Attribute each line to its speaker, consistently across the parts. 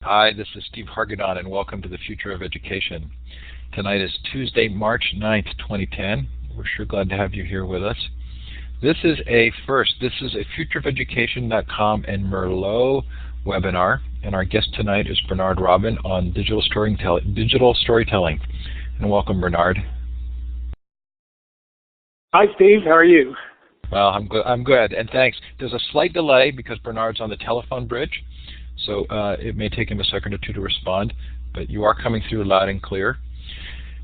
Speaker 1: Hi, this is Steve Hargadon, and welcome to the Future of Education. Tonight is Tuesday, March 9th, 2010. We're sure glad to have you here with us. This is a first. This is a futureofeducation.com and Merlot webinar, and our guest tonight is Bernard Robin on digital storytelling. And welcome, Bernard.
Speaker 2: Hi, Steve. How are you?
Speaker 1: Well, I'm good, and thanks. There's a slight delay because Bernard's on the telephone bridge, so it may take him a second or two to respond, but you are coming through loud and clear.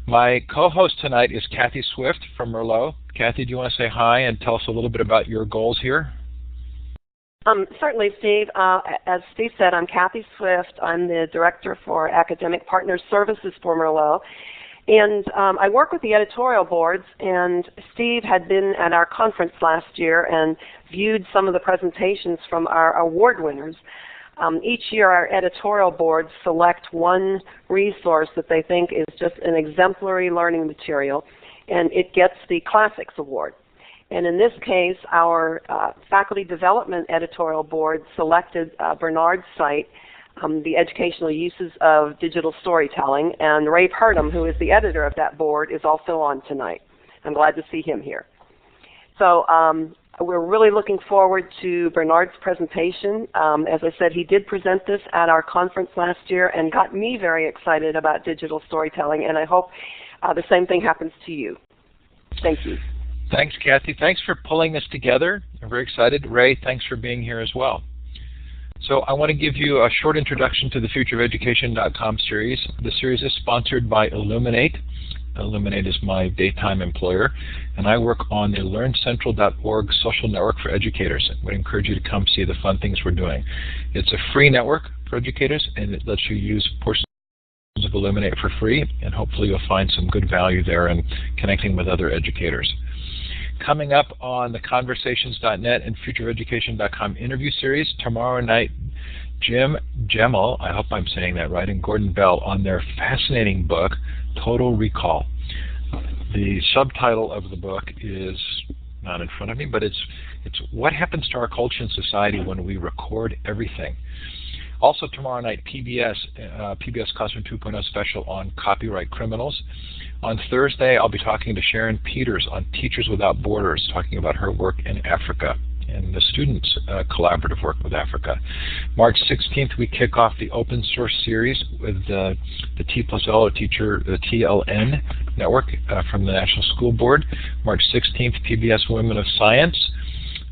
Speaker 1: My co-host tonight is Kathy Swift from Merlot. Kathy, do you want to say hi and tell us a little bit about your goals here?
Speaker 3: Certainly, Steve. As Steve said, I'm Kathy Swift. I'm the Director for Academic Partners Services for Merlot. And I work with the editorial boards, and Steve had been at our conference last year and viewed some of the presentations from our award winners. Each year our editorial boards select one resource that they think is just an exemplary learning material, and it gets the Classics Award. And in this case, our faculty development editorial board selected Bernard's site, The Educational Uses of Digital Storytelling, and Ray Purdom, who is the editor of that board, is also on tonight. I'm glad to see him here. So we're really looking forward to Bernard's presentation. As I said, he did present this at our conference last year and got me very excited about digital storytelling, and I hope the same thing happens to you. Thank you.
Speaker 1: Thanks, Kathy. Thanks for pulling this together. I'm very excited. Ray, thanks for being here as well. So I want to give you a short introduction to the futureofeducation.com series. The series is sponsored by Illuminate. Illuminate is my daytime employer, and I work on the LearnCentral.org social network for educators. I would encourage you to come see the fun things we're doing. It's a free network for educators, and it lets you use portions of Illuminate for free, and hopefully you'll find some good value there in connecting with other educators. Coming up on the Conversations.net and FutureOfEducation.com interview series tomorrow night, Jim Gemmell, I hope I'm saying that right, and Gordon Bell on their fascinating book, Total Recall. The subtitle of the book is not in front of me, but it's what happens to our culture and society when we record everything. Also tomorrow night, PBS Classroom 2.0 special on copyright criminals. On Thursday, I'll be talking to Sharon Peters on Teachers Without Borders, talking about her work in Africa and the students' collaborative work with Africa. March 16th, we kick off the open source series with the T+L, the TLN network from the National School Board. March 16th, PBS Women of Science.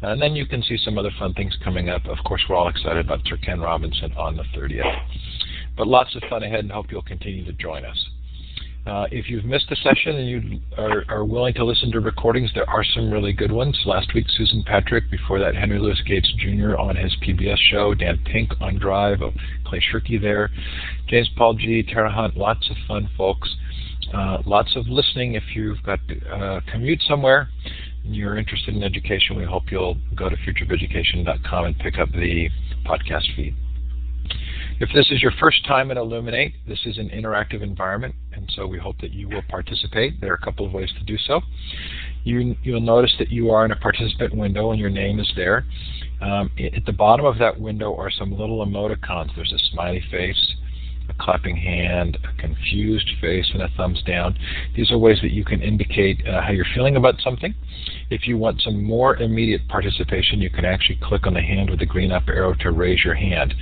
Speaker 1: And then you can see some other fun things coming up. Of course, we're all excited about Sir Ken Robinson on the 30th. But lots of fun ahead, and hope you'll continue to join us. If you've missed a session and you are willing to listen to recordings, there are some really good ones. Last week, Susan Patrick. Before that, Henry Louis Gates Jr. on his PBS show. Dan Pink on Drive. Clay Shirky there. James Paul G. Tara Hunt. Lots of fun folks. Lots of listening. If you've got to commute somewhere and you're interested in education, we hope you'll go to futureofeducation.com and pick up the podcast feed. If this is your first time at Illuminate, this is an interactive environment, and so we hope that you will participate. There are a couple of ways to do so. You'll notice that you are in a participant window and your name is there. At the bottom of that window are some little emoticons. There's a smiley face, a clapping hand, a confused face, and a thumbs down. These are ways that you can indicate how you're feeling about something. If you want some more immediate participation, you can actually click on the hand with the green up arrow to raise your hand.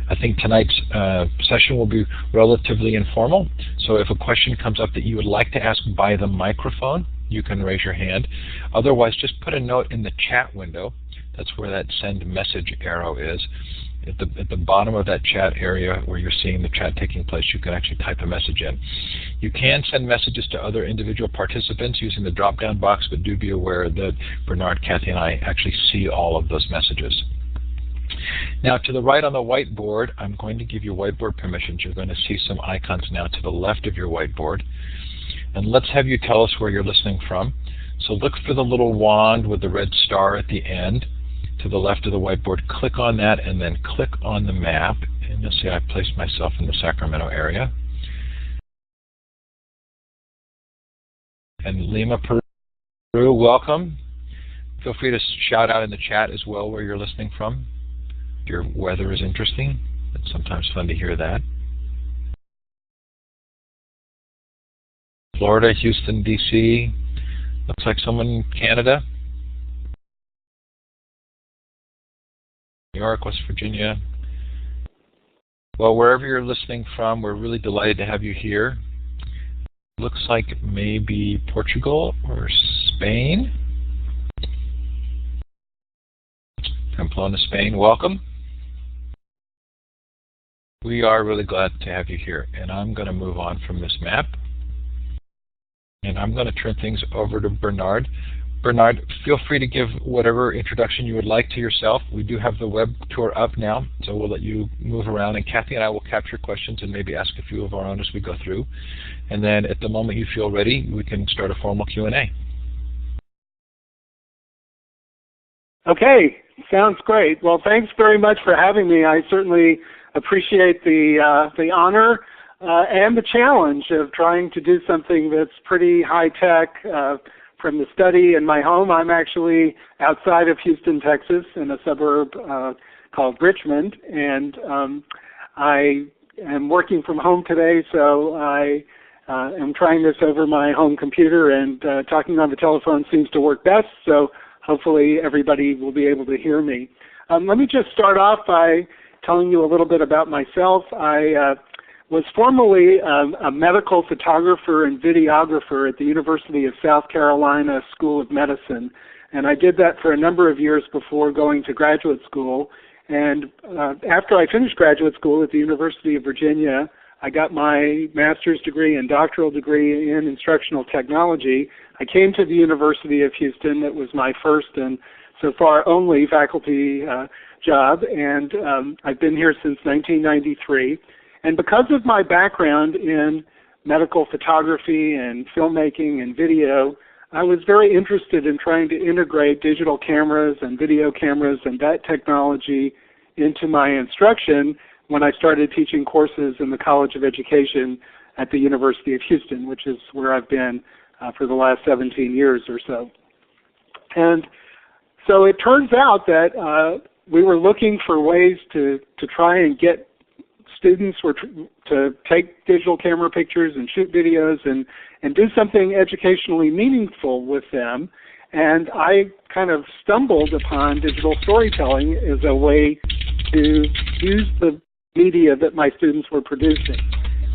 Speaker 1: I think tonight's session will be relatively informal, so if a question comes up that you would like to ask by the microphone, you can raise your hand. Otherwise, just put a note in the chat window. That's where that send message arrow is. At the bottom of that chat area where you're seeing the chat taking place, you can actually type a message in. You can send messages to other individual participants using the drop-down box, but do be aware that Bernard, Kathy, and I actually see all of those messages. Now, to the right on the whiteboard, I'm going to give you whiteboard permissions. You're going to see some icons now to the left of your whiteboard. And let's have you tell us where you're listening from. So look for the little wand with the red star at the end. To the left of the whiteboard, click on that and then click on the map, and you'll see I placed myself in the Sacramento area. And Lima, Peru, welcome. Feel free to shout out in the chat as well where you're listening from. Your weather is interesting. It's sometimes fun to hear that. Florida, Houston, D.C. Looks like someone in Canada. New York, West Virginia. Well, wherever you're listening from, we're really delighted to have you here. Looks like maybe Portugal or Spain. Pamplona, Spain. Welcome. We are really glad to have you here, and I'm going to move on from this map. And I'm going to turn things over to Bernard. Bernard, feel free to give whatever introduction you would like to yourself. We do have the web tour up now, so we'll let you move around, and Kathy and I will capture questions and maybe ask a few of our own as we go through. And then at the moment you feel ready, we can start a formal Q&A.
Speaker 2: Okay, sounds great. Well, thanks very much for having me. I certainly appreciate the honor and the challenge of trying to do something that's pretty high-tech from the study in my home. I'm actually outside of Houston, Texas, in a suburb called Richmond, and I am working from home today, so I am trying this over my home computer, and talking on the telephone seems to work best, so hopefully everybody will be able to hear me. Let me just start off by telling you a little bit about myself. I was formerly a medical photographer and videographer at the University of South Carolina School of Medicine, and I did that for a number of years before going to graduate school. And after I finished graduate school at the University of Virginia, I got my master's degree and doctoral degree in instructional technology. I came to the University of Houston. It was my first and so far only faculty job, and I've been here since 1993. And because of my background in medical photography and filmmaking and video, I was very interested in trying to integrate digital cameras and video cameras and that technology into my instruction when I started teaching courses in the College of Education at the University of Houston, which is where I've been for the last 17 years or so. And so it turns out that we were looking for ways to try and get students to take digital camera pictures and shoot videos and do something educationally meaningful with them. And I kind of stumbled upon digital storytelling as a way to use the media that my students were producing.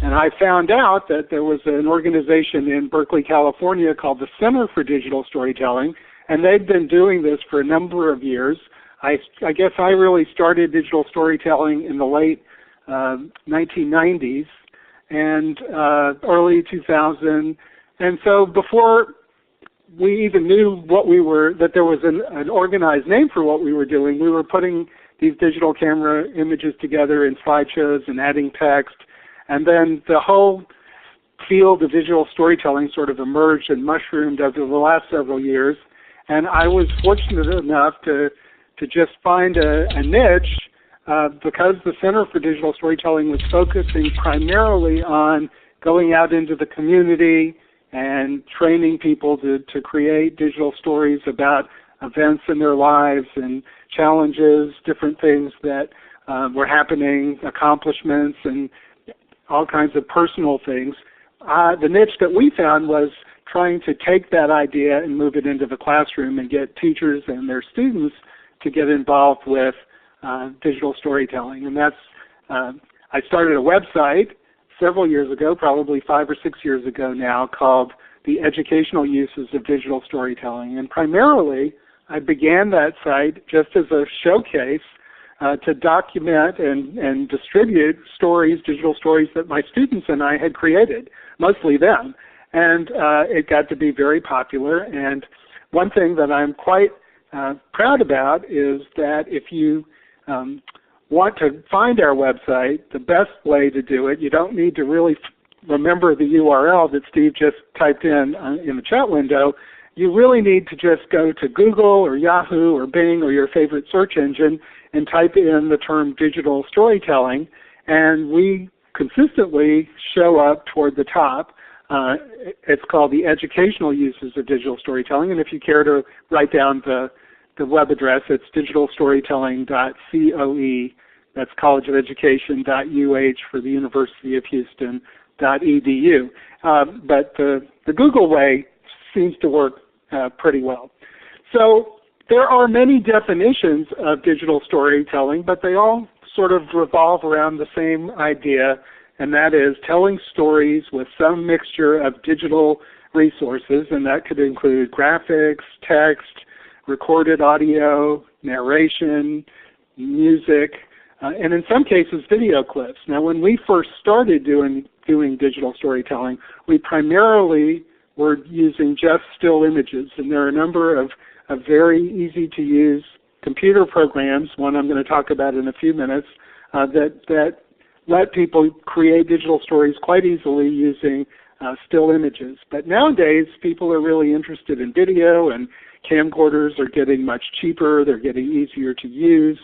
Speaker 2: And I found out that there was an organization in Berkeley, California called the Center for Digital Storytelling, and they'd been doing this for a number of years. I guess I really started digital storytelling in the late 1990s and early 2000. And so before we even knew that there was an organized name for what we were doing, we were putting these digital camera images together in slideshows and adding text. And then the whole field of digital storytelling sort of emerged and mushroomed over the last several years. And I was fortunate enough to just find a niche because the Center for Digital Storytelling was focusing primarily on going out into the community and training people to create digital stories about events in their lives and challenges, different things that were happening, accomplishments, and all kinds of personal things. The niche that we found was trying to take that idea and move it into the classroom and get teachers and their students to get involved with digital storytelling. And that's, I started a website several years ago, probably 5 or 6 years ago now, called The Educational Uses of Digital Storytelling. And primarily, I began that site just as a showcase to document and distribute stories, digital stories that my students and I had created, mostly them. And it got to be very popular. And one thing that I'm quite proud about is that if you want to find our website, the best way to do it, you don't need to really remember the URL that Steve just typed in the chat window. You really need to just go to Google or Yahoo or Bing or your favorite search engine and type in the term digital storytelling, and we consistently show up toward the top. It's called the Educational Uses of Digital Storytelling, and if you care to write down the web address, it's digitalstorytelling.coe That's collegeofeducation.uh for the University of Houston.edu. But the Google way seems to work pretty well. So there are many definitions of digital storytelling, but they all sort of revolve around the same idea, and that is telling stories with some mixture of digital resources, and that could include graphics, text, recorded audio, narration, music, and in some cases video clips. Now when we first started doing digital storytelling, we primarily were using just still images, and there are a number of very easy to use computer programs, one I'm going to talk about in a few minutes, that let people create digital stories quite easily using still images. But nowadays people are really interested in video, and camcorders are getting much cheaper, they're getting easier to use.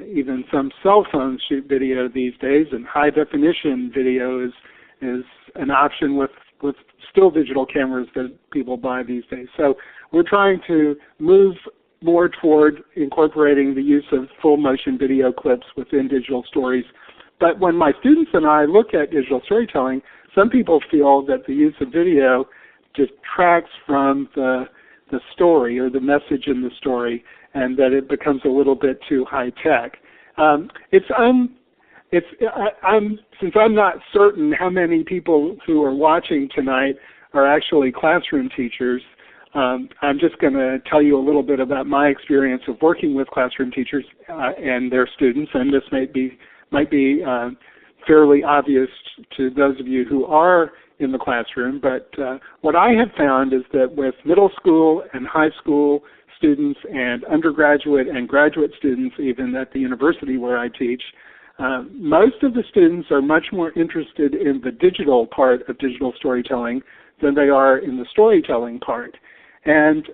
Speaker 2: Even some cell phones shoot video these days, and high definition video is an option with still digital cameras that people buy these days. So we're trying to move more toward incorporating the use of full motion video clips within digital stories. But when my students and I look at digital storytelling, some people feel that the use of video detracts from the story or the message in the story, and that it becomes a little bit too high tech. Since I'm not certain how many people who are watching tonight are actually classroom teachers, I'm just going to tell you a little bit about my experience of working with classroom teachers and their students, and this might be fairly obvious to those of you who are in the classroom, but what I have found is that with middle school and high school students and undergraduate and graduate students even at the university where I teach, most of the students are much more interested in the digital part of digital storytelling than they are in the storytelling part. And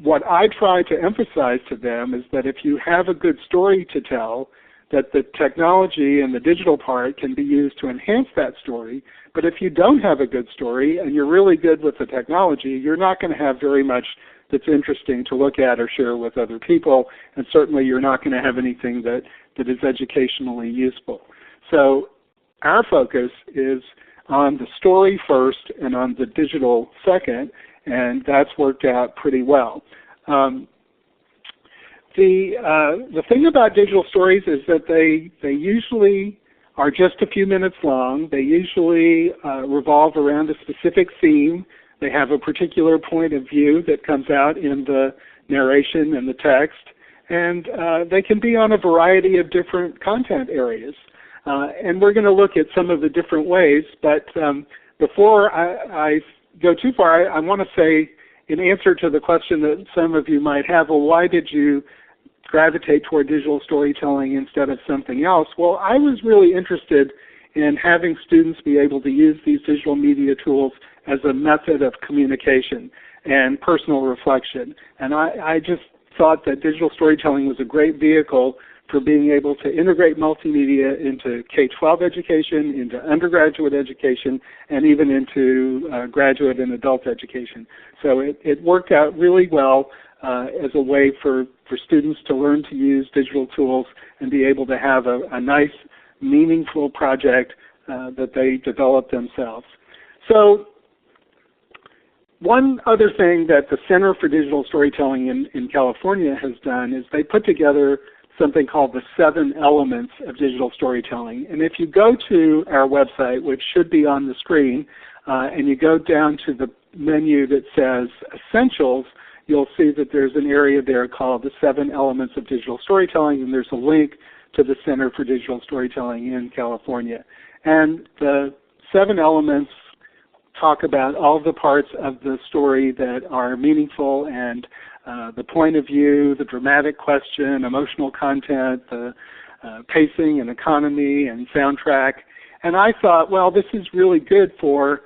Speaker 2: what I try to emphasize to them is that if you have a good story to tell, that the technology and the digital part can be used to enhance that story. But if you don't have a good story and you're really good with the technology, you're not going to have very much that's interesting to look at or share with other people, and certainly you're not going to have anything that is educationally useful. So our focus is on the story first and on the digital second, and that's worked out pretty well. The thing about digital stories is that they usually are just a few minutes long. They usually revolve around a specific theme. They have a particular point of view that comes out in the narration and the text, and they can be on a variety of different content areas. And we're going to look at some of the different ways, but before I go too far, I want to say, in answer to the question that some of you might have, well, why did you gravitate toward digital storytelling instead of something else? Well, I was really interested in having students be able to use these digital media tools as a method of communication and personal reflection. And I just thought that digital storytelling was a great vehicle for being able to integrate multimedia into K-12 education, into undergraduate education, and even into graduate and adult education. So it worked out really well as a way for students to learn to use digital tools and be able to have a nice, meaningful project that they develop themselves. So one other thing that the Center for Digital Storytelling in California has done is they put together something called the 7 Elements of Digital Storytelling. And if you go to our website, which should be on the screen, and you go down to the menu that says Essentials, you'll see that there's an area there called the 7 Elements of Digital Storytelling, and there's a link to the Center for Digital Storytelling in California. And the 7 elements talk about all the parts of the story that are meaningful, and the point of view, the dramatic question, emotional content, the pacing and economy and soundtrack. And I thought, well, this is really good for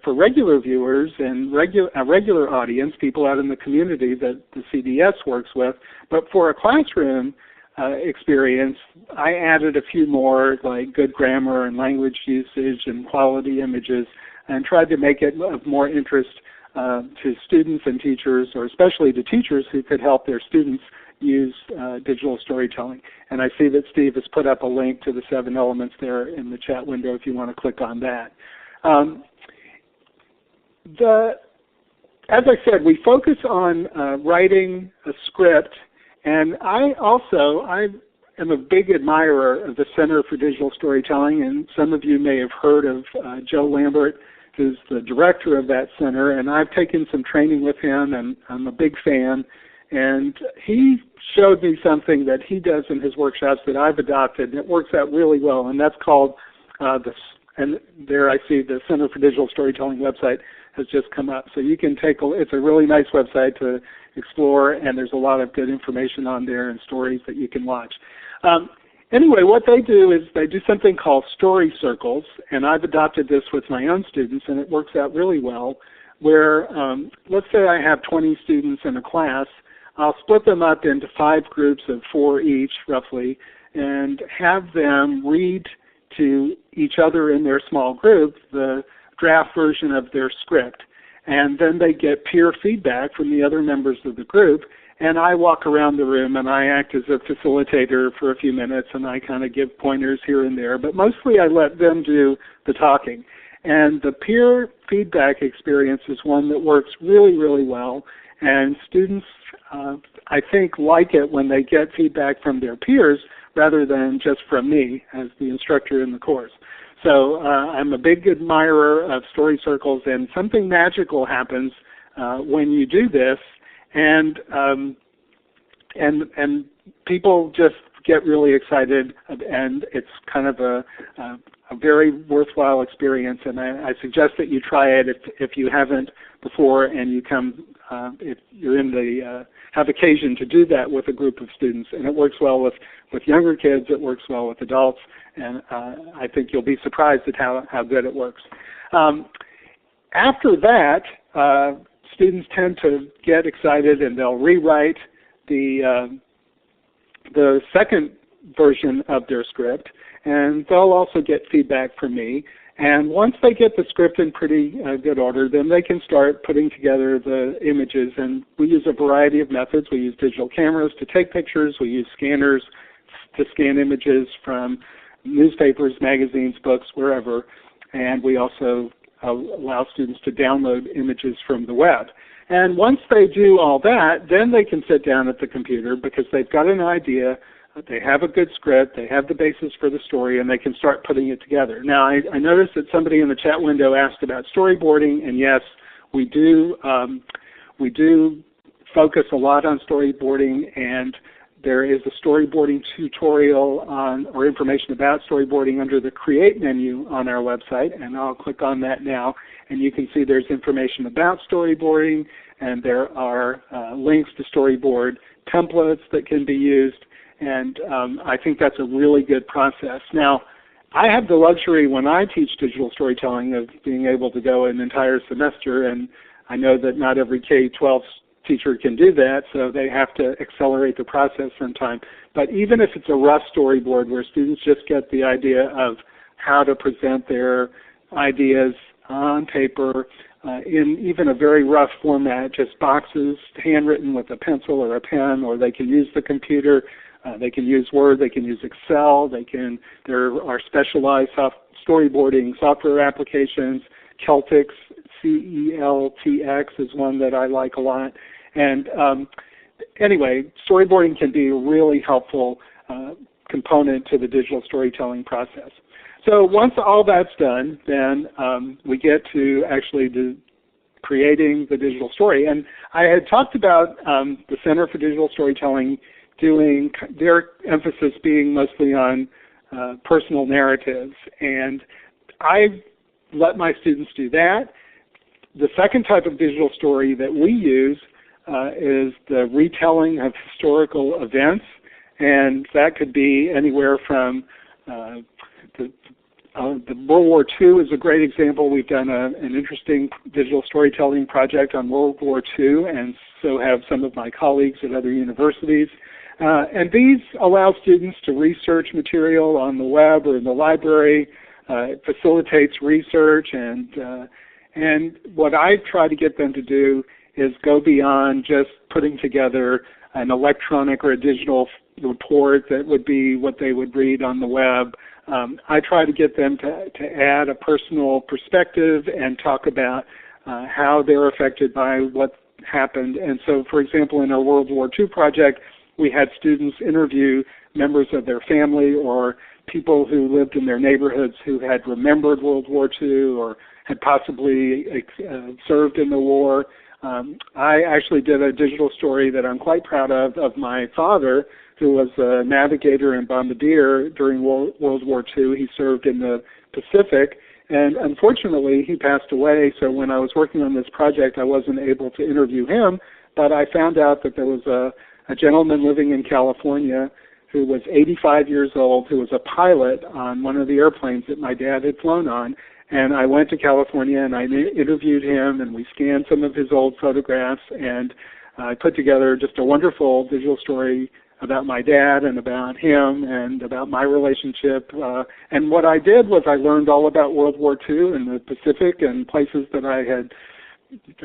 Speaker 2: regular viewers and a regular audience, people out in the community that the CDS works with. But for a classroom experience, I added a few more, like good grammar and language usage and quality images, and tried to make it of more interest to students and teachers, or especially to teachers who could help their students use digital storytelling. And I see that Steve has put up a link to the 7 elements there in the chat window if you want to click on that. As I said, we focus on writing a script, and I am a big admirer of the Center for Digital Storytelling, and some of you may have heard of Joe Lambert, who's the director of that center, and I've taken some training with him, and I'm a big fan. And he showed me something that he does in his workshops that I've adopted, and it works out really well, and that's called and there I see the Center for Digital Storytelling website has just come up. So you can it's a really nice website to explore, and there's a lot of good information on there and stories that you can watch. Anyway, what they do is they do something called story circles, and I've adopted this with my own students, and it works out really well, where let's say I have 20 students in a class. I'll split them up into 5 groups of 4 each, roughly, and have them read to each other in their small group the draft version of their script. And then they get peer feedback from the other members of the group, and I walk around the room and I act as a facilitator for a few minutes, and I kind of give pointers here and there, but mostly I let them do the talking. And the peer feedback experience is one that works really, really well, and students, I think, like it when they get feedback from their peers rather than just from me as the instructor in the course. So I'm a big admirer of story circles, and something magical happens when you do this, and people just get really excited, and it's kind of a very worthwhile experience. And I suggest that you try it if you haven't before, and you come if you're in the have occasion to do that with a group of students. And it works well with younger kids. It works well with adults. And I think you'll be surprised at how good it works. After that, students tend to get excited, and they'll rewrite the second version of their script, and they'll also get feedback from me. And once they get the script in pretty good order, then they can start putting together the images. And we use a variety of methods. We use digital cameras to take pictures. We use scanners to scan images from newspapers, magazines, books, wherever. And we also allow students to download images from the web. And once they do all that, then they can sit down at the computer because they've got an idea, they have a good script, they have the basis for the story, and they can start putting it together. Now, I noticed that somebody in the chat window asked about storyboarding, and yes, we do focus a lot on storyboarding, and there is a storyboarding tutorial or information about storyboarding under the Create menu on our website, and I'll click on that now, and you can see there's information about storyboarding, and there are links to storyboard templates that can be used, and I think that's a really good process. Now, I have the luxury when I teach digital storytelling of being able to go an entire semester, and I know that not every K-12 teacher can do that, so they have to accelerate the process sometime. But even if it's a rough storyboard where students just get the idea of how to present their ideas on paper in even a very rough format, just boxes, handwritten with a pencil or a pen, or they can use the computer, they can use Word, they can use Excel, there are specialized storyboarding software applications. Celtix, CELTX is one that I like a lot. And anyway, storyboarding can be a really helpful component to the digital storytelling process. So once all that's done, then we get to actually creating the digital story. And I had talked about the Center for Digital Storytelling doing their emphasis being mostly on personal narratives. And I let my students do that. The second type of digital story that we use is the retelling of historical events, and that could be anywhere from the World War II is a great example. We've done an interesting digital storytelling project on World War II, and so have some of my colleagues at other universities. And these allow students to research material on the web or in the library. It facilitates research, and what I try to get them to do is go beyond just putting together an electronic or a digital report that would be what they would read on the web. I try to get them to add a personal perspective and talk about how they're affected by what happened. And so, for example, in our World War II project, we had students interview members of their family or people who lived in their neighborhoods who had remembered World War II or had possibly served in the war. I actually did a digital story that I'm quite proud of my father, who was a navigator and bombardier during World War II. He served in the Pacific, and unfortunately he passed away, so when I was working on this project I wasn't able to interview him, but I found out that there was a gentleman living in California who was 85 years old, who was a pilot on one of the airplanes that my dad had flown on. And I went to California and I interviewed him, and we scanned some of his old photographs, and I put together just a wonderful digital story about my dad and about him and about my relationship. And what I did was I learned all about World War II and the Pacific and places that I had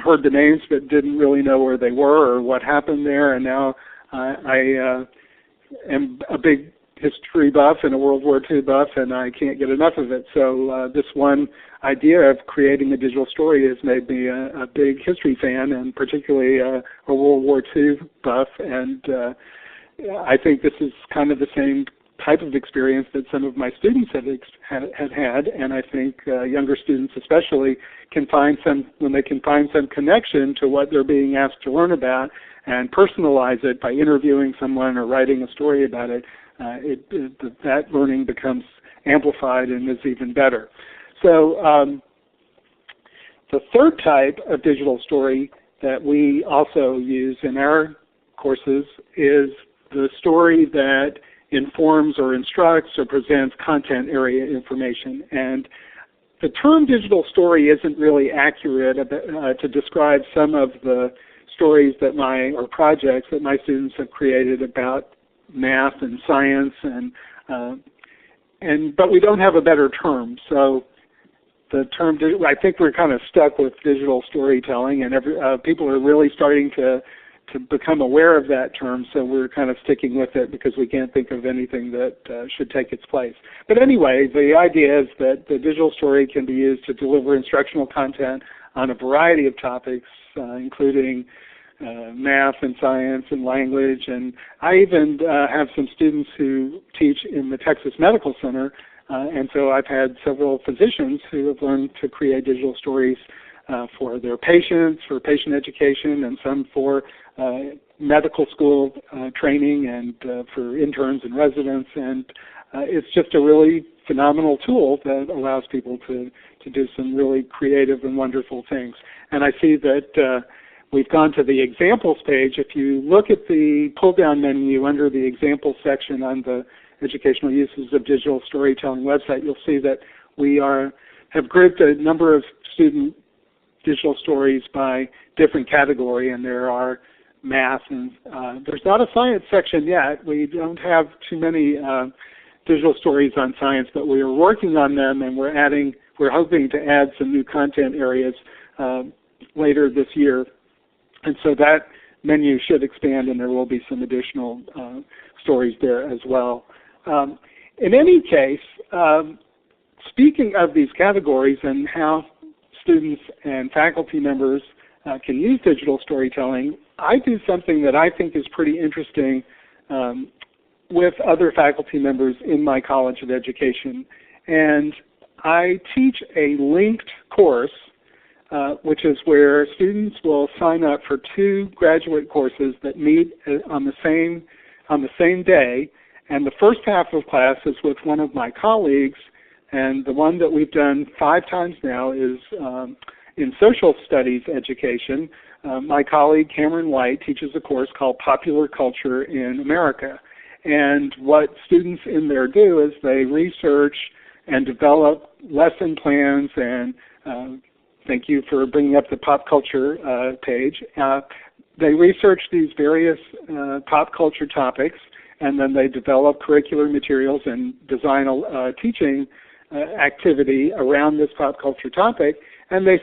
Speaker 2: heard the names but didn't really know where they were or what happened there. And now I am a big history buff and a World War II buff, and I can't get enough of it. So this one idea of creating a digital story has made me a big history fan, and particularly a World War II buff. And I think this is kind of the same type of experience that some of my students have had, and I think younger students especially can find when they can find some connection to what they're being asked to learn about and personalize it by interviewing someone or writing a story about it, that learning becomes amplified and is even better. So the third type of digital story that we also use in our courses is the story that informs or instructs or presents content area information. And the term digital story isn't really accurate to describe some of the stories that or projects that my students have created about math and science, but we don't have a better term. So the term, I think we're kind of stuck with digital storytelling, and people are really starting to become aware of that term, so we're kind of sticking with it because we can't think of anything that should take its place. But anyway, the idea is that the digital story can be used to deliver instructional content on a variety of topics, including math and science and language. And I even have some students who teach in the Texas Medical Center, and so I've had several physicians who have learned to create digital stories for their patients, for patient education, and some for medical school training and for interns and residents. And it's just a really phenomenal tool that allows people to do some really creative and wonderful things. And I see that we've gone to the examples page. If you look at the pull-down menu under the examples section on the Educational Uses of Digital Storytelling website, you'll see that we have grouped a number of student digital stories by different category, and there are math, and there's not a science section yet. We don't have too many digital stories on science, but we are working on them, and we're hoping to add some new content areas later this year. And so that menu should expand, and there will be some additional stories there as well. In any case, speaking of these categories and how students and faculty members can use digital storytelling, I do something that I think is pretty interesting with other faculty members in my College of Education. And I teach a linked course, which is where students will sign up for 2 graduate courses that meet on the same day. And the first half of class is with one of my colleagues, and the one that we've done 5 times now is in social studies education. My colleague Cameron White teaches a course called Popular Culture in America. And what students in there do is they research and develop lesson plans, and thank you for bringing up the pop culture page. They research these various pop culture topics, and then they develop curricular materials and design a teaching activity around this pop culture topic, and they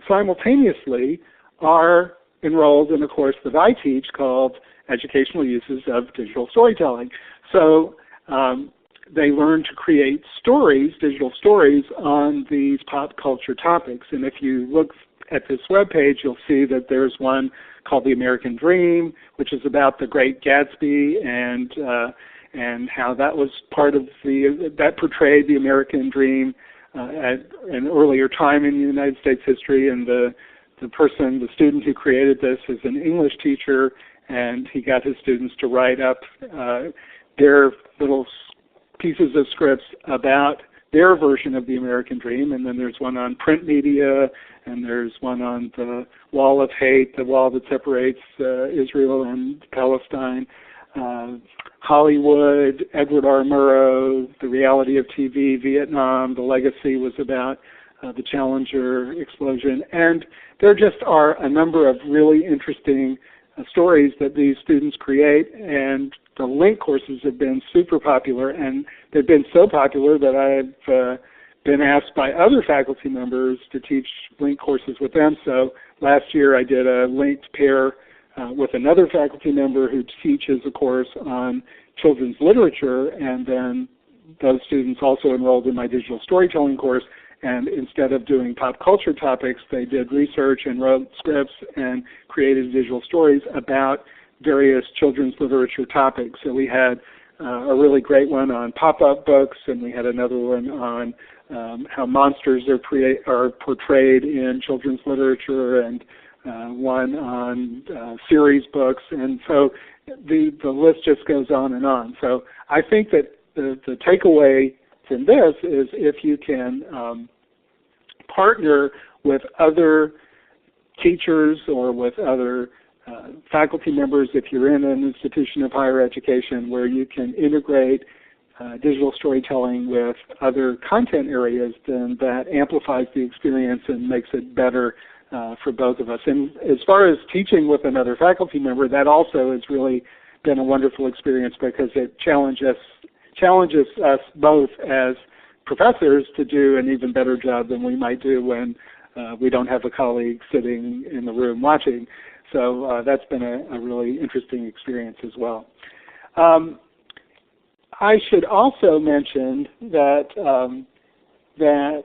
Speaker 2: simultaneously are enrolled in a course that I teach called educational uses of digital storytelling. So they learn to create stories, digital stories, on these pop culture topics. And if you look at this webpage, you'll see that there's one called The American Dream, which is about the Great Gatsby and how that was part of that portrayed the American dream at an earlier time in the United States history. And the student who created this is an English teacher, and he got his students to write up their little pieces of scripts about their version of the American dream. And then there's one on print media, and there's one on the wall of hate, the wall that separates Israel and Palestine, Hollywood, Edward R. Murrow, the reality of TV, Vietnam, the legacy was about the Challenger explosion. And there just are a number of really interesting stories that these students create, and the link courses have been super popular, and they've been so popular that I've been asked by other faculty members to teach link courses with them. So last year I did a linked pair with another faculty member who teaches a course on children's literature, and then those students also enrolled in my digital storytelling course. And instead of doing pop culture topics, they did research and wrote scripts and created digital stories about various children's literature topics. So we had a really great one on pop-up books, and we had another one on how monsters are portrayed in children's literature, and one on series books. And so the list just goes on and on. So I think that the takeaway from this is if you can partner with other teachers or with other faculty members, if you're in an institution of higher education, where you can integrate digital storytelling with other content areas, then that amplifies the experience and makes it better for both of us. And as far as teaching with another faculty member, that also has really been a wonderful experience, because it challenges us both as professors to do an even better job than we might do when we don't have a colleague sitting in the room watching. So that's been a really interesting experience as well. I should also mention that that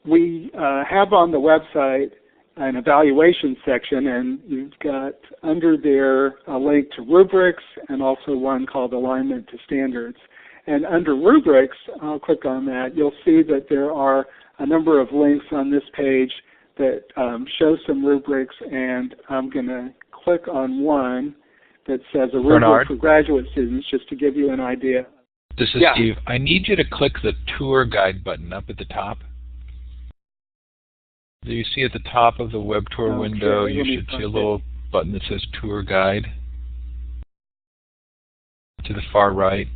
Speaker 2: we have on the website an evaluation section, and you've got under there a link to rubrics and also one called Alignment to Standards. And under rubrics, I'll click on that, you'll see that there are a number of links on this page that show some rubrics, and I'm going to click on one that says a rubric for graduate students, just to give you an idea.
Speaker 1: This is Steve. I need you to click the tour guide button up at the top. Do you see at the top of the web tour window, you should see a little button that says tour guide to the far right.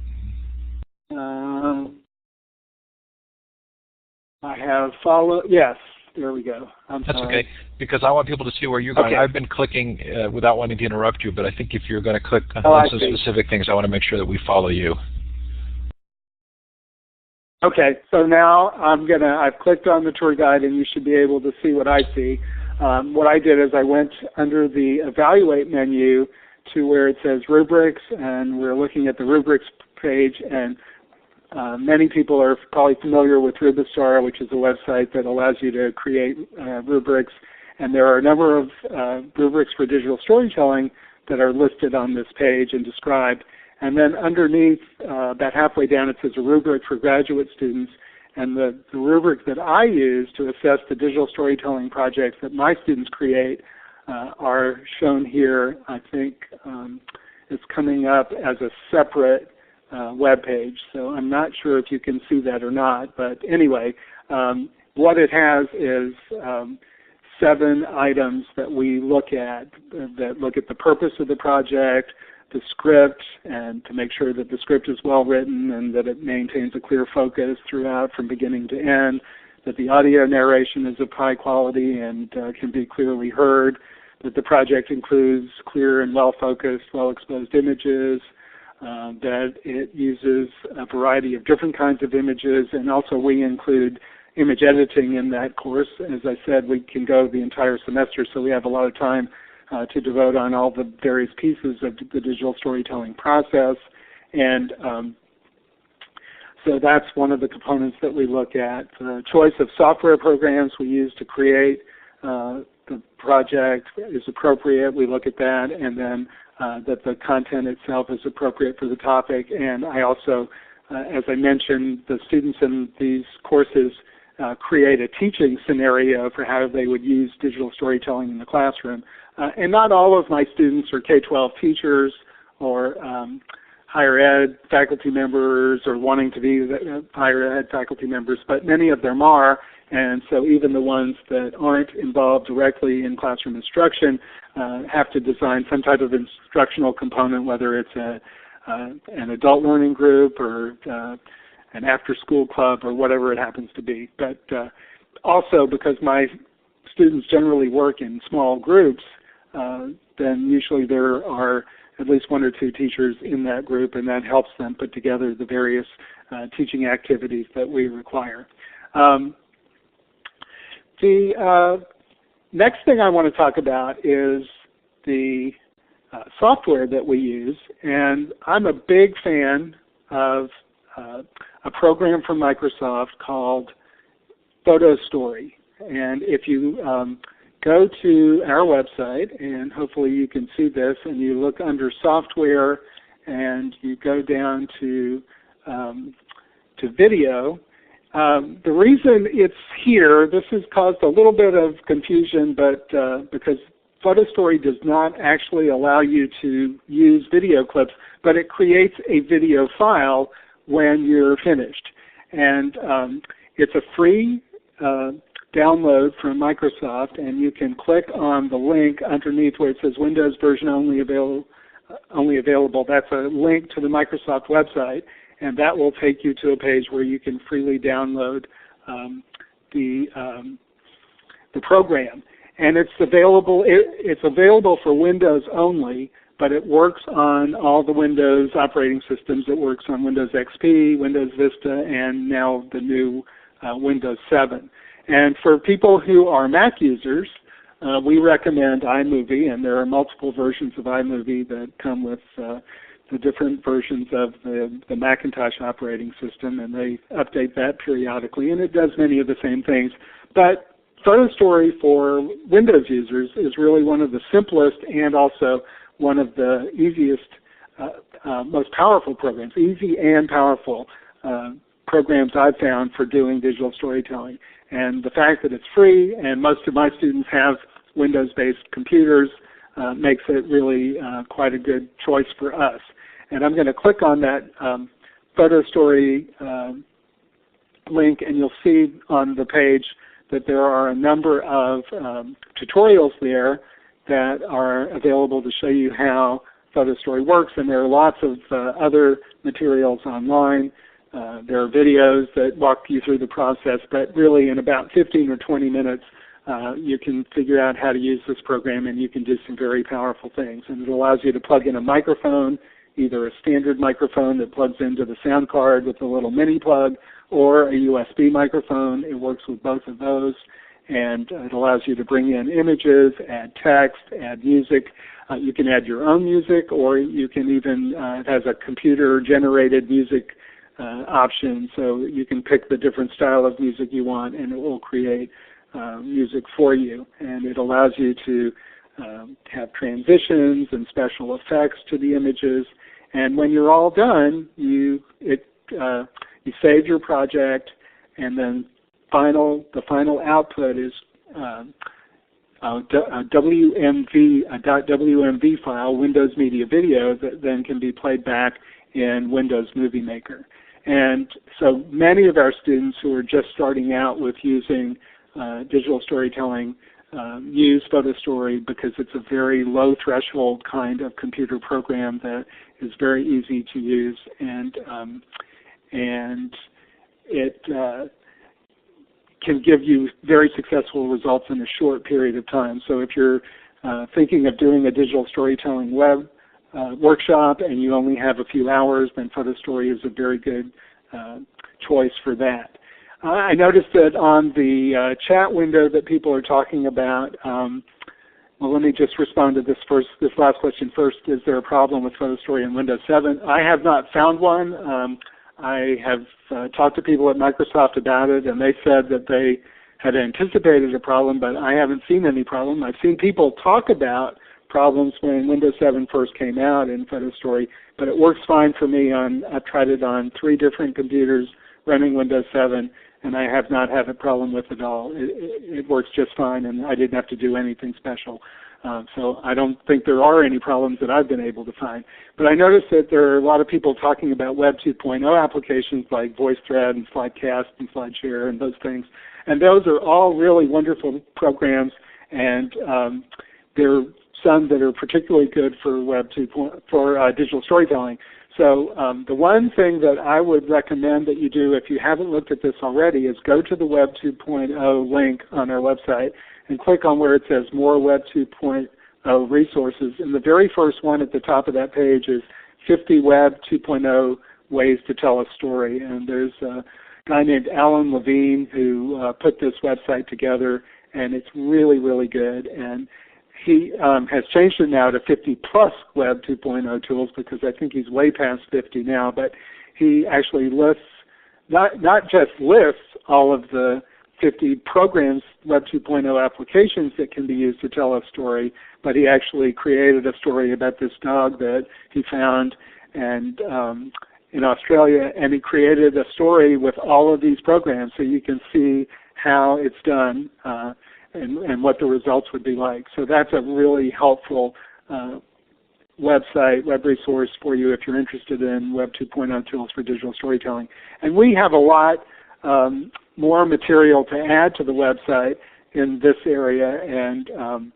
Speaker 2: I have followed, yes, there we go.
Speaker 1: That's okay, because I want people to see where you're going. Okay. I've been clicking without wanting to interrupt you, but I think if you're going to click on some specific things, I want to make sure that we follow you.
Speaker 2: Okay, so now I've clicked on the tour guide, and you should be able to see what I see. What I did is I went under the Evaluate menu to where it says Rubrics, and we're looking at the Rubrics page, and many people are probably familiar with Rubistar, which is a website that allows you to create rubrics, and there are a number of rubrics for digital storytelling that are listed on this page and described. And then underneath, about halfway down, it says a rubric for graduate students. And the rubric that I use to assess the digital storytelling projects that my students create are shown here. I think it's coming up as a separate web page. So I'm not sure if you can see that or not. But anyway, what it has is 7 items that we look at that look at the purpose of the project, the script, and to make sure that the script is well written and that it maintains a clear focus throughout from beginning to end, that the audio narration is of high quality and can be clearly heard, that the project includes clear and well-focused, well-exposed images, that it uses a variety of different kinds of images, and also we include image editing in that course. As I said, we can go the entire semester, so we have a lot of time to devote on all the various pieces of the digital storytelling process. And so that's one of the components that we look at. The choice of software programs we use to create the project is appropriate. We look at that, and then that the content itself is appropriate for the topic. And I also, as I mentioned, the students in these courses create a teaching scenario for how they would use digital storytelling in the classroom. And not all of my students are K-12 teachers or higher ed faculty members or wanting to be higher ed faculty members, but many of them are. And so even the ones that aren't involved directly in classroom instruction have to design some type of instructional component, whether it's an adult learning group or an after-school club or whatever it happens to be. But also because my students generally work in small groups, then usually there are at least one or two teachers in that group, and that helps them put together the various teaching activities that we require. The next thing I want to talk about is the software that we use, and I'm a big fan of a program from Microsoft called Photo Story. And if you go to our website, and hopefully you can see this, and you look under software and you go down to video, the reason it's here, this has caused a little bit of confusion, but because Photo Story does not actually allow you to use video clips, but it creates a video file when you're finished. And it's a free download from Microsoft, and you can click on the link underneath where it says Windows version only available. That's a link to the Microsoft website, and that will take you to a page where you can freely download the program. And it's available for Windows only, but it works on all the Windows operating systems. It works on Windows XP, Windows Vista, and now the new Windows 7. And for people who are Mac users, we recommend iMovie, and there are multiple versions of iMovie that come with the different versions of the Macintosh operating system, and they update that periodically, and it does many of the same things. But Photo Story for Windows users is really one of the simplest and also one of the easiest, most powerful programs, easy and powerful programs I've found for doing digital storytelling. And the fact that it's free and most of my students have Windows-based computers makes it really quite a good choice for us. And I'm going to click on that Photo Story link, and you'll see on the page that there are a number of tutorials there that are available to show you how Photo Story works, and there are lots of other materials online. There are videos that walk you through the process, but really in about 15 or 20 minutes you can figure out how to use this program, and you can do some very powerful things. And it allows you to plug in a microphone, either a standard microphone that plugs into the sound card with a little mini plug, or a USB microphone. It works with both of those, and it allows you to bring in images, add text, add music. You can add your own music, or you can even, it has a computer-generated music option, so you can pick the different style of music you want, and it will create music for you. And it allows you to have transitions and special effects to the images. And when you're all done, you save your project, and then the final output is a .wmv file, Windows Media Video, that then can be played back in Windows Movie Maker. And so many of our students who are just starting out with using digital storytelling use Photo Story because it's a very low threshold kind of computer program that is very easy to use, and it can give you very successful results in a short period of time. So if you're thinking of doing a digital storytelling web workshop and you only have a few hours, then Photo Story is a very good choice for that. I noticed that on the chat window that people are talking about, Well, let me just respond to this last question first. Is there a problem with Photo Story in Windows 7? I have not found one. I have talked to people at Microsoft about it, and they said that they had anticipated a problem, but I haven't seen any problem. I've seen people talk about problems when Windows 7 first came out in Photo Story, but it works fine for me. I've tried it on 3 different computers running Windows 7, and I have not had a problem with it at all. It works just fine, and I didn't have to do anything special. So I don't think there are any problems that I've been able to find. But I noticed that there are a lot of people talking about Web 2.0 applications like VoiceThread and SlideCast and SlideShare and those things. And those are all really wonderful programs, and there are some that are particularly good for digital storytelling. So the one thing that I would recommend that you do if you haven't looked at this already is go to the Web 2.0 link on our website and click on where it says More Web 2.0 Resources. And the very first one at the top of that page is 50 Web 2.0 Ways to Tell a Story. And there's a guy named Alan Levine who put this website together, and it's really, really good. And he has changed it now to 50-plus Web 2.0 tools because I think he's way past 50 now, but he actually lists, not just lists all of the 50 programs, Web 2.0 applications that can be used to tell a story, but he actually created a story about this dog that he found and in Australia, and he created a story with all of these programs so you can see how it's done and what the results would be like. So that's a really helpful website, web resource for you if you're interested in Web 2.0 tools for digital storytelling. And we have a lot more material to add to the website in this area, and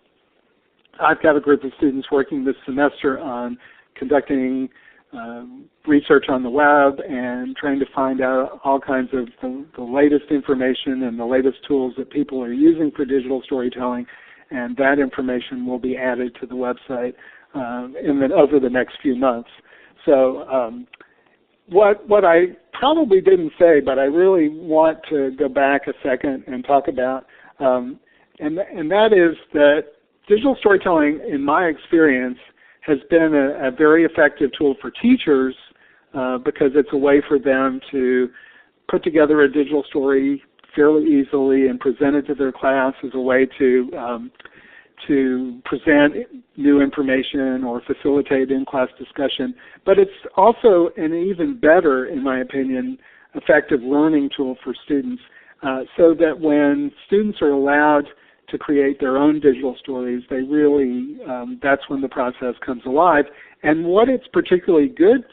Speaker 2: I've got a group of students working this semester on conducting research on the web and trying to find out all kinds of the latest information and the latest tools that people are using for digital storytelling, and that information will be added to the website over the next few months. So what I probably didn't say, but I really want to go back a second and talk about, and that is that digital storytelling, in my experience, has been a very effective tool for teachers because it's a way for them to put together a digital story fairly easily and present it to their class as a way to present new information or facilitate in-class discussion. But it's also an even better, in my opinion, effective learning tool for students so that when students are allowed to create their own digital stories, they really, that's when the process comes alive. And what it's particularly good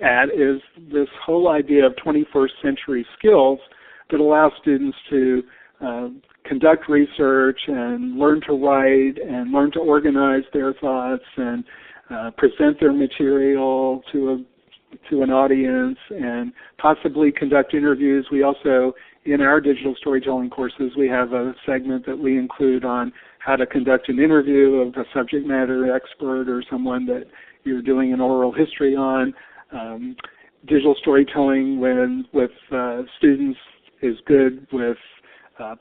Speaker 2: at is this whole idea of 21st century skills that allow students to conduct research and learn to write and learn to organize their thoughts and present their material to an audience and possibly conduct interviews. We also, in our digital storytelling courses, we have a segment that we include on how to conduct an interview of a subject matter expert or someone that you're doing an oral history on. Digital storytelling with students is good with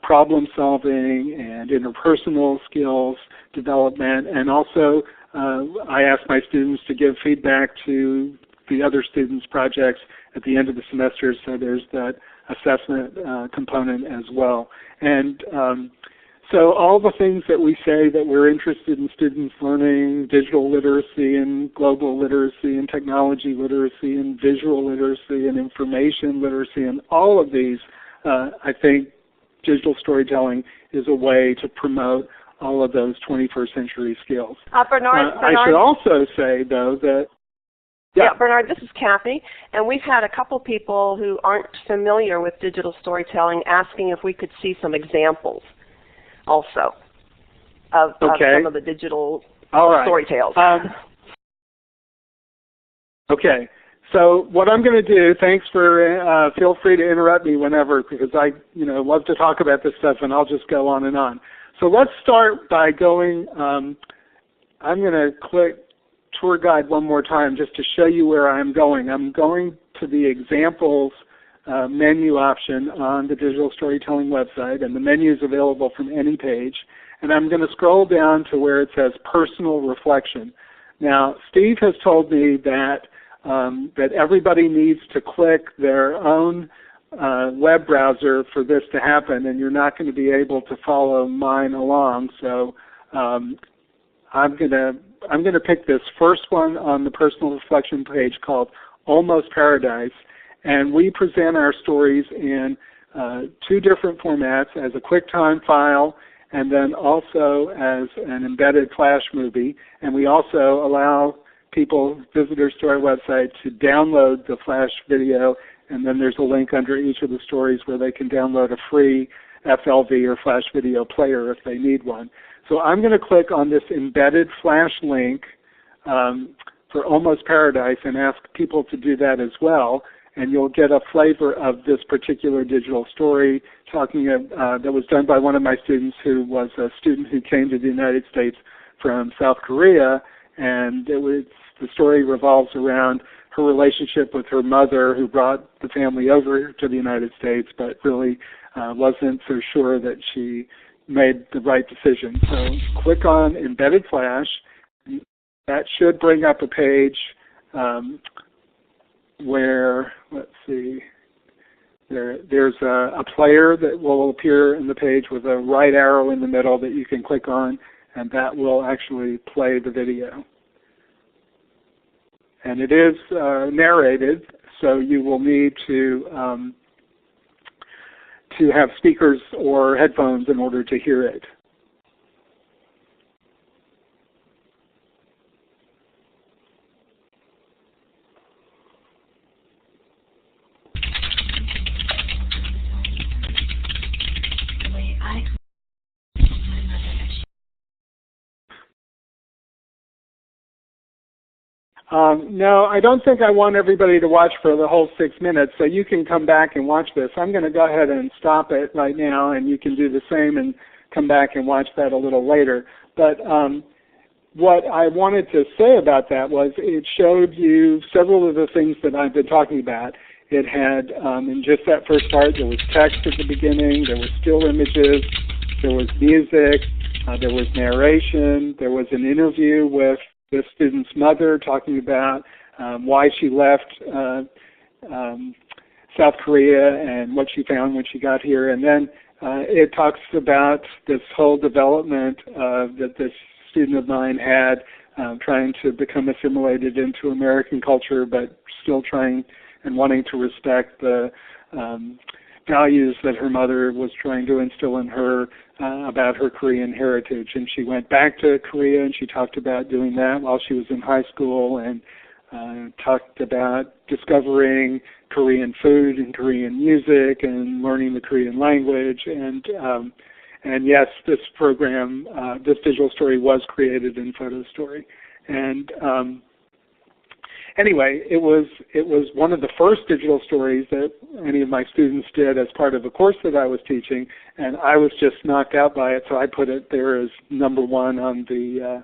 Speaker 2: problem solving and interpersonal skills development, and also I ask my students to give feedback to the other students' projects at the end of the semester, so there's that assessment component as well. And so all the things that we say that we're interested in students learning, digital literacy and global literacy and technology literacy and visual literacy and information literacy and all of these, I think digital storytelling is a way to promote all of those 21st century skills.
Speaker 3: Bernard,
Speaker 2: I should also say, though, that
Speaker 3: Yeah, Bernard, this is Kathy, and we've had a couple people who aren't familiar with digital storytelling asking if we could see some examples also of some of the digital story tales.
Speaker 2: Okay, so what I'm going to do, thanks for, feel free to interrupt me whenever, because I love to talk about this stuff and I'll just go on and on. So let's start by going, I'm going to click tour guide one more time just to show you where I'm going. I'm going to the examples menu option on the digital storytelling website, and the menu is available from any page. and I'm going to scroll down to where it says personal reflection. Now, Steve has told me that that everybody needs to click their own web browser for this to happen, and you're not going to be able to follow mine along. So I'm going to pick this first one on the personal reflection page called Almost Paradise, and we present our stories in 2 different formats, as a QuickTime file and then also as an embedded Flash movie. And we also allow people, visitors to our website, to download the Flash video, and then there's a link under each of the stories where they can download a free FLV or Flash video player if they need one. So I'm going to click on this embedded Flash link for Almost Paradise and ask people to do that as well, and you'll get a flavor of this particular digital story talking that was done by one of my students who was a student who came to the United States from South Korea, and the story revolves around her relationship with her mother, who brought the family over to the United States, but really wasn't so sure that she made the right decision. So click on Embedded Flash. That should bring up a page where, let's see, there's a player that will appear in the page with a right arrow in the middle that you can click on, and that will actually play the video. And it is narrated, so you will need to have speakers or headphones in order to hear it. No, I don't think I want everybody to watch for the whole 6 minutes, so you can come back and watch this. I'm going to go ahead and stop it right now, and you can do the same and come back and watch that a little later. But what I wanted to say about that was it showed you several of the things that I've been talking about. It had, in just that first part, there was text at the beginning, there were still images, there was music, there was narration, there was an interview with the student's mother talking about why she left South Korea and what she found when she got here. And then it talks about this whole development that this student of mine had, trying to become assimilated into American culture, but still trying and wanting to respect the values that her mother was trying to instill in her about her Korean heritage. And she went back to Korea, and she talked about doing that while she was in high school, and talked about discovering Korean food and Korean music and learning the Korean language. And yes, this program, this digital story was created in Photo Story. And anyway, it was one of the first digital stories that any of my students did as part of a course that I was teaching, and I was just knocked out by it, so I put it there as #1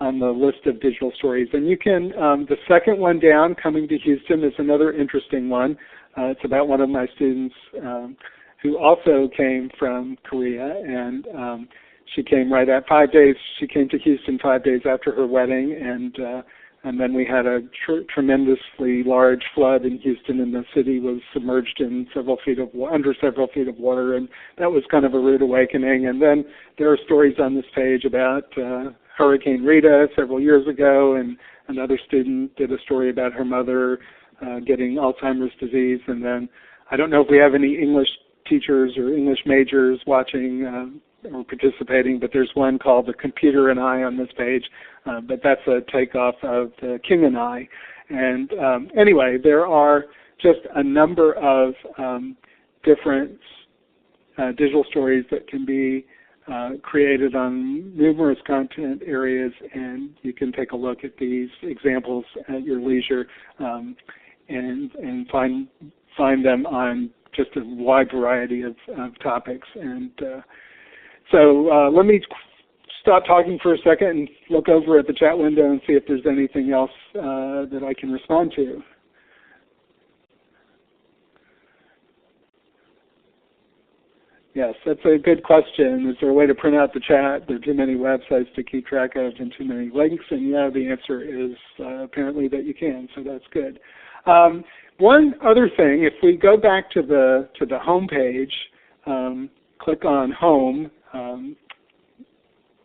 Speaker 2: on the list of digital stories. And you can, the second one down, Coming to Houston, is another interesting one. It's about one of my students who also came from Korea, and she came right at 5 days. She came to Houston 5 days after her wedding, and then we had a tremendously large flood in Houston, and the city was submerged in under several feet of water, and that was kind of a rude awakening. And then there are stories on this page about Hurricane Rita several years ago, and another student did a story about her mother getting Alzheimer's disease. And then I don't know if we have any English teachers or English majors watching or participating, but there's one called The Computer and I on this page, but that's a takeoff of The King and I. And anyway, there are just a number of different digital stories that can be created on numerous content areas, and you can take a look at these examples at your leisure and find them on just a wide variety of topics. And so let me stop talking for a second and look over at the chat window and see if there's anything else that I can respond to. Yes, that's a good question. Is there a way to print out the chat? There are too many websites to keep track of and too many links. And yeah, the answer is apparently that you can, so that's good. One other thing, if we go back to the home page, click on Home,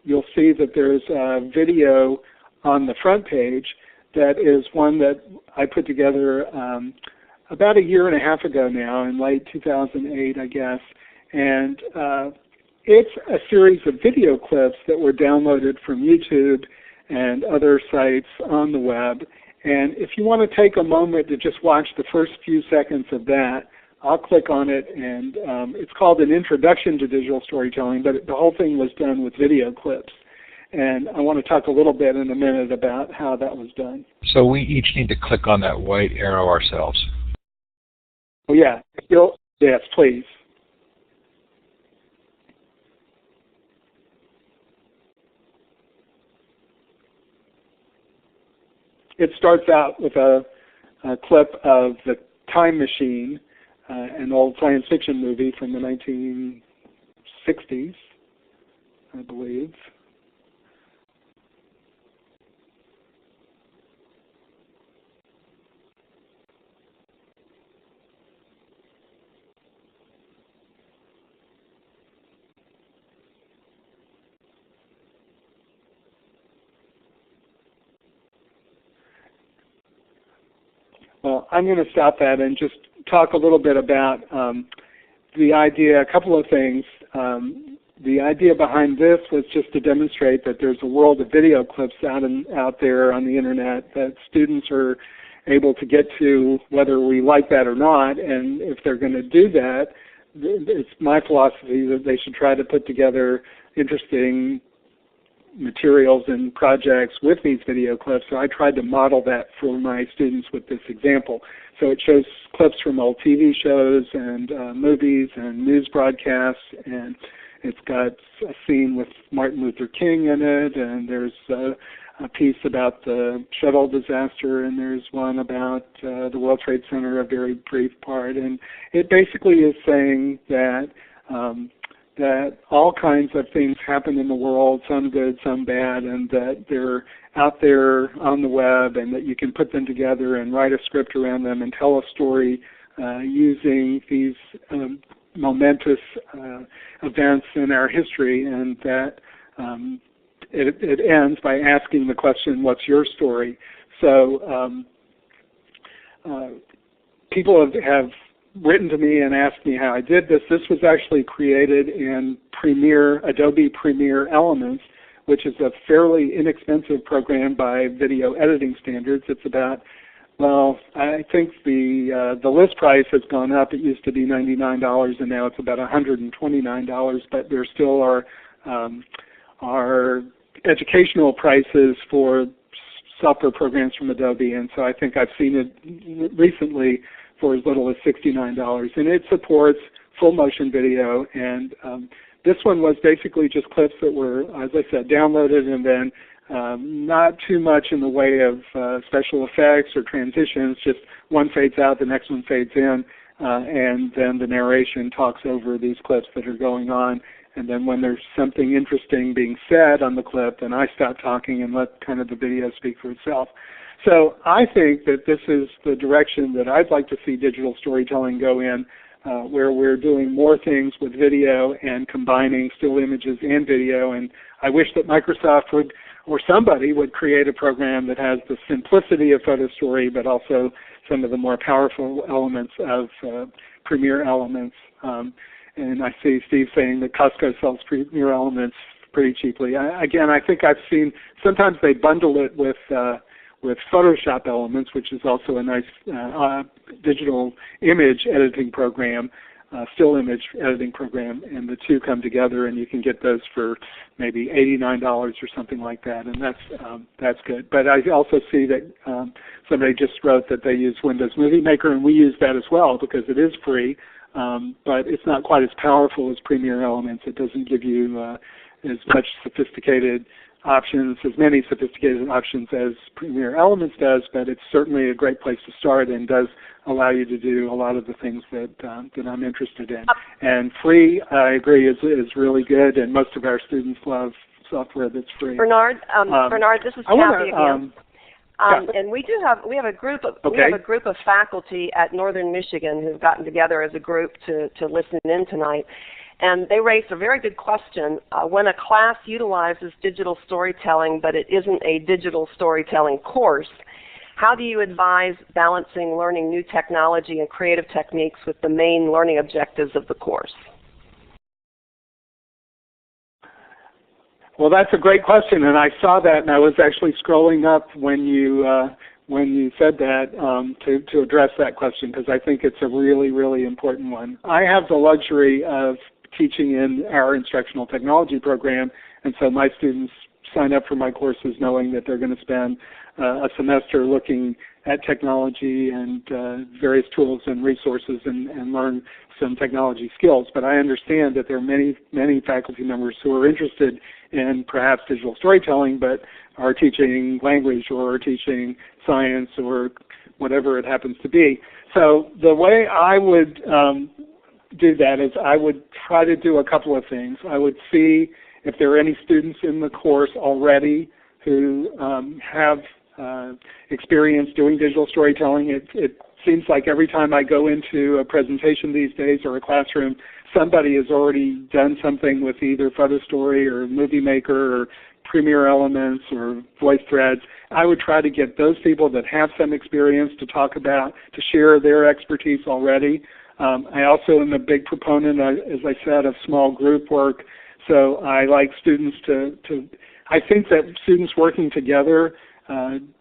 Speaker 2: you'll see that there's a video on the front page that is one that I put together about a year and a half ago now, in late 2008, I guess. And it's a series of video clips that were downloaded from YouTube and other sites on the web. And if you want to take a moment to just watch the first few seconds of that, I'll click on it, and it's called An Introduction to Digital Storytelling, but the whole thing was done with video clips. And I want to talk a little bit in a minute about how that was done.
Speaker 1: So we each need to click on that white arrow ourselves.
Speaker 2: Oh yeah, yes, please. It starts out with a clip of The Time Machine, an old science fiction movie from the 1960s, I believe. Well, I'm going to stop that and just talk a little bit about the idea, a couple of things. The idea behind this was just to demonstrate that there's a world of video clips out there on the internet that students are able to get to, whether we like that or not. And if they're going to do that, it's my philosophy that they should try to put together interesting materials and projects with these video clips. So I tried to model that for my students with this example. So it shows clips from old TV shows and movies and news broadcasts, and it's got a scene with Martin Luther King in it, and there's a piece about the shuttle disaster, and there's one about the World Trade Center, a very brief part. And it basically is saying that that all kinds of things happen in the world, some good, some bad, and that they're out there on the web, and that you can put them together and write a script around them and tell a story using these momentous events in our history, and that it ends by asking the question, what's your story? So people have written to me and asked me how I did this. This was actually created in Adobe Premiere Elements, which is a fairly inexpensive program by video editing standards. It's about, well, I think the list price has gone up. It used to be $99, and now it's about $129. But there still are educational prices for software programs from Adobe, and so I think I've seen it recently for as little as $69, and it supports full motion video. And this one was basically just clips that were, as I said, downloaded, and then not too much in the way of special effects or transitions. Just one fades out, the next one fades in, and then the narration talks over these clips that are going on. And then when there's something interesting being said on the clip, then I stop talking and let kind of the video speak for itself. So I think that this is the direction that I'd like to see digital storytelling go in, where we're doing more things with video and combining still images and video. And I wish that Microsoft would, or somebody would, create a program that has the simplicity of photo story, but also some of the more powerful elements of Premiere Elements. And I see Steve saying that Costco sells Premiere Elements pretty cheaply. Again, I think I've seen, sometimes they bundle it with Photoshop Elements, which is also a nice digital image editing program, still image editing program, and the two come together, and you can get those for maybe $89 or something like that, and that's good. But I also see that somebody just wrote that they use Windows Movie Maker, and we use that as well because it is free, but it's not quite as powerful as Premiere Elements. It doesn't give you as much sophisticated options, as many sophisticated options as Premier Elements does, but it's certainly a great place to start and does allow you to do a lot of the things that I'm interested in. And free, I agree, is really good, and most of our students love software that's free.
Speaker 3: Bernard, this is Kathy again. And we have a group of faculty at Northern Michigan who've gotten together as a group to listen in tonight. And they raised a very good question. When a class utilizes digital storytelling, but it isn't a digital storytelling course, how do you advise balancing learning new technology and creative techniques with the main learning objectives of the course?
Speaker 2: Well, that's a great question, and I saw that, and I was actually scrolling up when you said that to address that question, because I think it's a really, really important one. I have the luxury of teaching in our instructional technology program, and so my students sign up for my courses knowing that they're going to spend a semester looking at technology and various tools and resources and learn some technology skills. But I understand that there are many, many faculty members who are interested in perhaps digital storytelling, but are teaching language or teaching science or whatever it happens to be. So the way I would do that is I would try to do a couple of things. I would see if there are any students in the course already who have experience doing digital storytelling. It seems like every time I go into a presentation these days or a classroom, somebody has already done something with either PhotoStory or Movie Maker or Premier Elements or VoiceThreads. I would try to get those people that have some experience to talk about, to share their expertise already. I also am a big proponent, as I said, of small group work. So I like students I think that students working together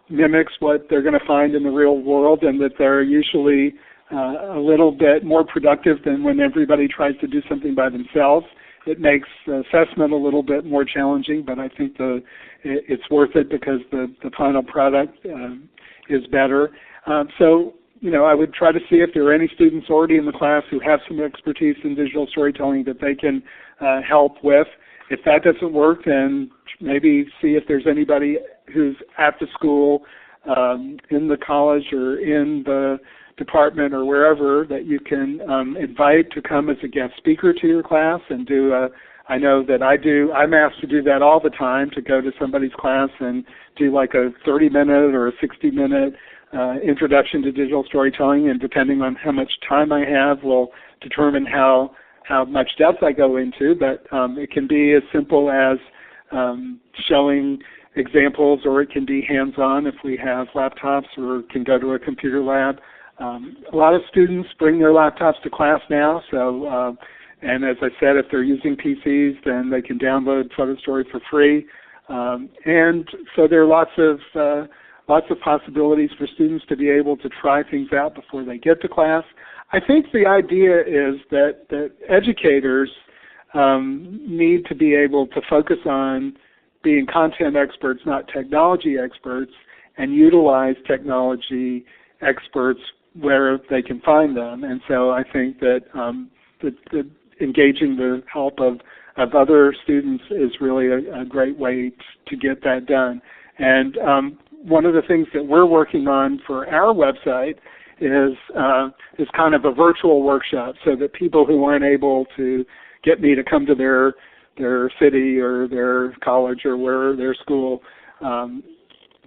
Speaker 2: mimics what they're going to find in the real world, and that they're usually a little bit more productive than when everybody tries to do something by themselves. It makes assessment a little bit more challenging, but I think it's worth it because the final product is better. So, I would try to see if there are any students already in the class who have some expertise in digital storytelling that they can help with. If that doesn't work, then maybe see if there's anybody who's at the school, in the college or in the department or wherever that you can invite to come as a guest speaker to your class and I know that I'm asked to do that all the time, to go to somebody's class and do like a 30-minute or a 60-minute introduction to digital storytelling, and depending on how much time I have will determine how much depth I go into, but it can be as simple as showing examples, or it can be hands-on if we have laptops, or can go to a computer lab. A lot of students bring their laptops to class now, so and as I said, if they're using PCs, then they can download PhotoStory for free. And so there are lots of possibilities for students to be able to try things out before they get to class. I think the idea is that educators need to be able to focus on being content experts, not technology experts, and utilize technology experts where they can find them. And so I think that that engaging the help of other students is really a great way to get that done. And one of the things that we're working on for our website is kind of a virtual workshop, so that people who aren't able to get me to come to their city or their college or where their school,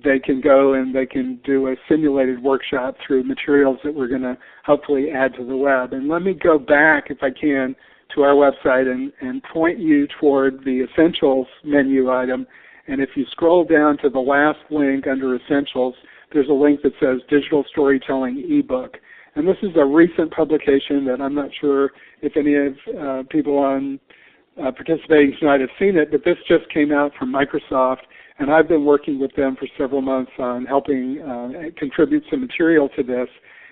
Speaker 2: they can go and they can do a simulated workshop through materials that we're going to hopefully add to the web. And let me go back, if I can, to our website and point you toward the Essentials menu item. And if you scroll down to the last link under Essentials, there's a link that says Digital Storytelling Ebook. And this is a recent publication that I'm not sure if any of people on participating tonight have seen it, but this just came out from Microsoft, and I've been working with them for several months on helping contribute some material to this.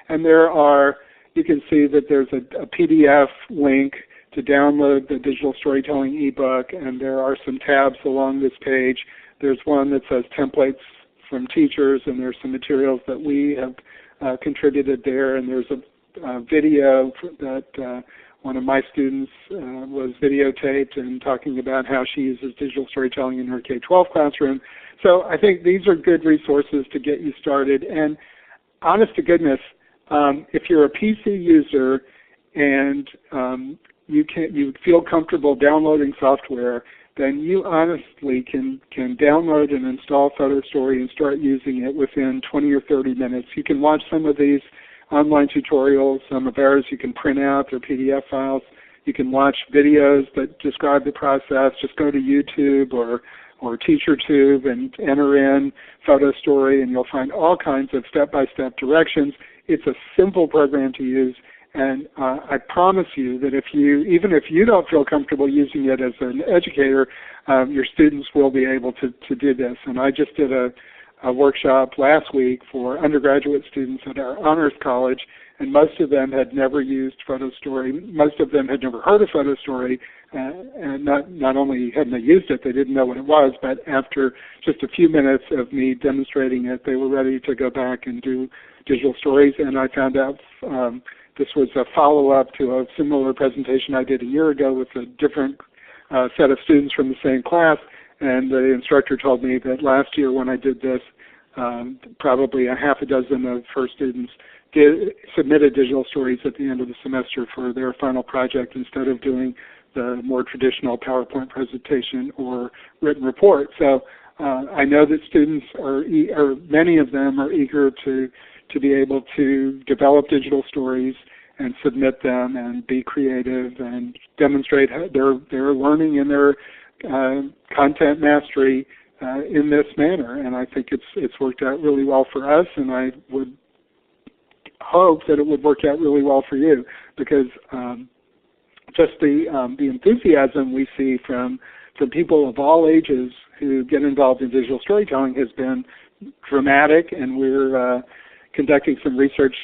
Speaker 2: And you can see that there's a PDF link to download the Digital Storytelling ebook, and there are some tabs along this page. There's one that says templates from teachers, and there's some materials that we have contributed there, and there's a video that one of my students was videotaped and talking about how she uses digital storytelling in her K-12 classroom. So I think these are good resources to get you started. And honest to goodness, if you're a PC user and you feel comfortable downloading software, then you honestly can download and install PhotoStory and start using it within 20 or 30 minutes. You can watch some of these online tutorials. Some of ours you can print out. They're PDF files. You can watch videos that describe the process. Just go to YouTube or TeacherTube and enter in PhotoStory, and you'll find all kinds of step-by-step directions. It's a simple program to use, and I promise you that even if you don't feel comfortable using it as an educator, your students will be able to do this. And I just did a workshop last week for undergraduate students at our honors college, and most of them had never used PhotoStory. Most of them had never heard of PhotoStory, and not only hadn't they used it, they didn't know what it was, but after just a few minutes of me demonstrating it, they were ready to go back and do digital stories. And I found out this was a follow-up to a similar presentation I did a year ago with a different set of students from the same class, and the instructor told me that last year when I did this, probably a half a dozen of her students submitted digital stories at the end of the semester for their final project instead of doing the more traditional PowerPoint presentation or written report. So I know that students or many of them are eager to be able to develop digital stories and submit them and be creative and demonstrate their learning and their content mastery in this manner. And I think it's worked out really well for us, and I would hope that it would work out really well for you, because just the enthusiasm we see from people of all ages who get involved in digital storytelling has been dramatic, and we're conducting some research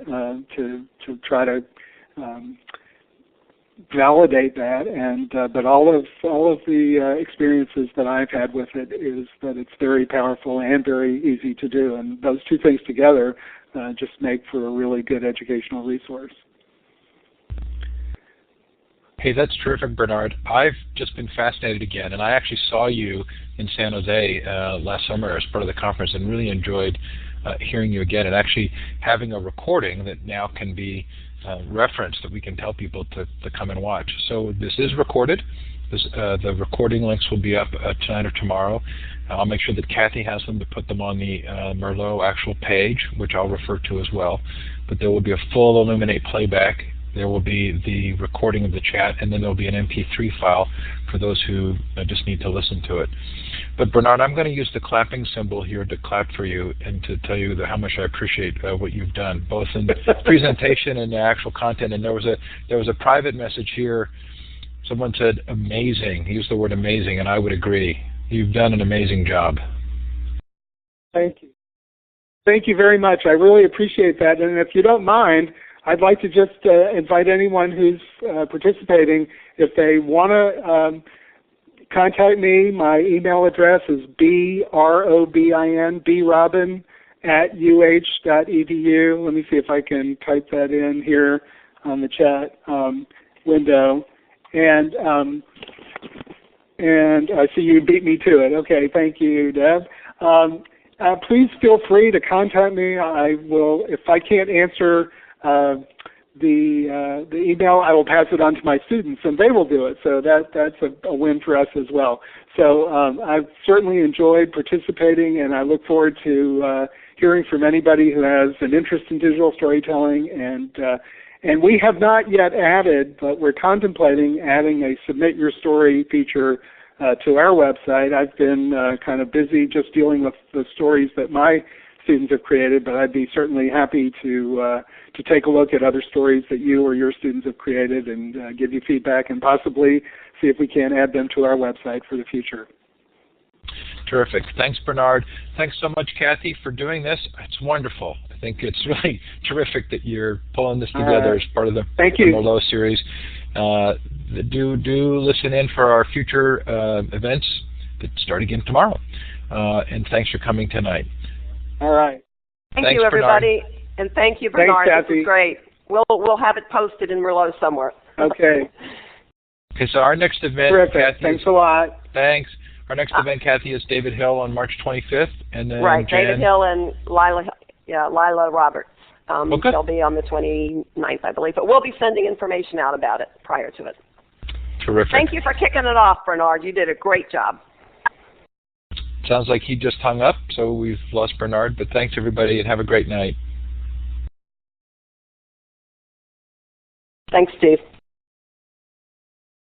Speaker 2: to try to validate that. And but all of the experiences that I've had with it is that it's very powerful and very easy to do, and those two things together just make for a really good educational resource.
Speaker 1: Hey, that's terrific, Bernard. I've just been fascinated again, and I actually saw you in San Jose last summer as part of the conference and really enjoyed hearing you again, and actually having a recording that now can be referenced that we can tell people to come and watch. So this is recorded. The recording links will be up tonight or tomorrow. I'll make sure that Kathy has them to put them on the Merlot actual page, which I'll refer to as well. But there will be a full Illuminate playback. There will be the recording of the chat, and then there will be an MP3 file for those who just need to listen to it. But Bernard, I'm going to use the clapping symbol here to clap for you and to tell you how much I appreciate what you've done, both in the presentation and the actual content. And there was a private message here. Someone said amazing. He used the word amazing, and I would agree. You've done an amazing job.
Speaker 2: Thank you. Thank you very much. I really appreciate that. And if you don't mind, I'd like to just invite anyone who's participating, if they want to contact me. My email address is brobin@uh.edu. Let me see if I can type that in here on the chat window. And I see you beat me to it. Okay, thank you, Deb. Please feel free to contact me. I will, if I can't answer the email, I will pass it on to my students, and they will do it. So that's a win for us as well. So I've certainly enjoyed participating, and I look forward to hearing from anybody who has an interest in digital storytelling. And we have not yet added, but we're contemplating adding a Submit Your Story feature to our website. I've been kind of busy just dealing with the stories that my students have created, but I'd be certainly happy to take a look at other stories that you or your students have created and give you feedback and possibly see if we can add them to our website for the future.
Speaker 1: Terrific. Thanks, Bernard. Thanks so much, Kathy, for doing this. It's wonderful. I think it's really terrific that you're pulling this together as part of the Merlot series. Do listen in for our future events that start again tomorrow. And thanks for coming tonight.
Speaker 2: All right.
Speaker 3: Thank you, everybody. Bernard. And thank you, Bernard.
Speaker 2: Thanks, Kathy.
Speaker 3: This is great. We'll have it posted in Merlot somewhere.
Speaker 2: Okay.
Speaker 1: Okay, so our next event,
Speaker 2: Terrific.
Speaker 1: Kathy,
Speaker 2: Thanks a lot.
Speaker 1: thanks. Our next event, Kathy, is David Hill on March 25th, and then
Speaker 3: Right,
Speaker 1: Jan,
Speaker 3: David Hill and Lila Roberts.
Speaker 1: Okay.
Speaker 3: They'll be on the 29th, I believe, but we'll be sending information out about it prior to it.
Speaker 1: Terrific.
Speaker 3: Thank you for kicking it off, Bernard. You did a great job.
Speaker 1: Sounds like he just hung up, so we've lost Bernard, but thanks everybody and have a great night.
Speaker 3: Thanks, Steve.